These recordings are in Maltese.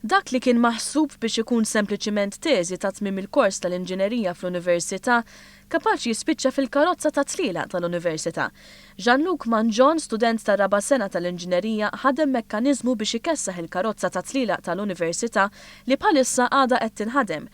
Dak li kien maħsub biex ikun sempliċiment teżi ta' tmiem il-kors tal-inġinerija fl-Università, kapaċi jispiċċa fil-karozza tat-Tlielaq tal-Università. Jeanluc Mangion, student tar-raba sena tal-inġinerija, ħadem mekkaniżmu biex ikessaħ il-karozza tat-Tlielaq tal-Università li bħalissa għadha qed tinħadem.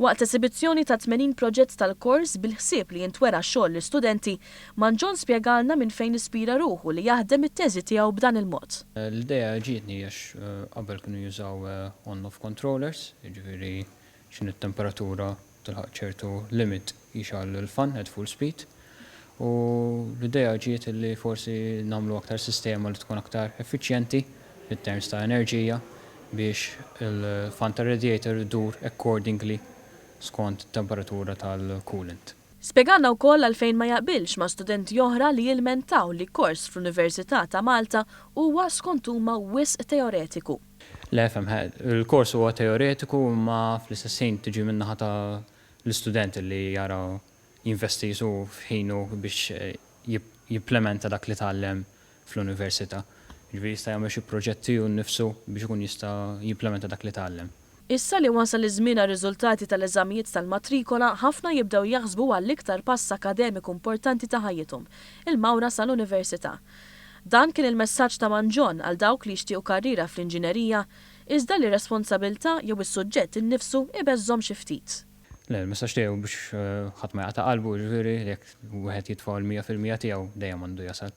Waqt esibizzjoni ta' Tmenin proġett tal-kors bil-ħsieb li jintwera xogħol l-istudenti, Mangion spjegalna minn fejn ispira ruħu li jaħdem it-teżi tiegħu b'dan il-mod. L-idea ġietni għax qabel kienu jużaw on-off controllers, jiġifieri x'inhi t-temperatura tilħaq ċertu limit jixgħal il-fan at full speed. U l-idea ġiet li forsi nagħmlu aktar sistema li tkun aktar effiċjenti fit-terms ta' enerġija biex il-fan tar-radiator idur accordingly skont it-temperatura tal-coolant. Spjegalna wkoll għalfejn ma jaqbilx ma' studenti oħra li jilmentaw li kors fl-Università ta' Malta huwa skont huma wisq teoretiku. Le il-kors huwa teoretiku ma fl-istess ħin tiġi min-naħa ta' l-istudenti li jaraw jinvestisu f'ħinu biex jimplementa dak li tgħallem fl-Università. Ġifieri jista' jagħmel xi proġetti hu nnifsu biex ikun jista' jimplementa dak li tgħallem. Issa li wasal iż-żmien għar-riżultati tal-eżamijiet tal-matrikola, ħafna jibdew jaħsbu għall-iktar pass akademiku importanti ta' ħajjithom, il-mawra sal-Università. Dan kien il-messaġġ ta' Mangion għal dawk li jixtiequ karriera fl-inġinerija, iżda li responsabilità jew is-suġġett innifsu ibeżżhom xi ftit. Le, il-messaġġ tiegħu biex ħadd ma jaqta' qalbu ġifieri jekk wieħed jitfa' l-100% tiegħu dejjem għandu jasal.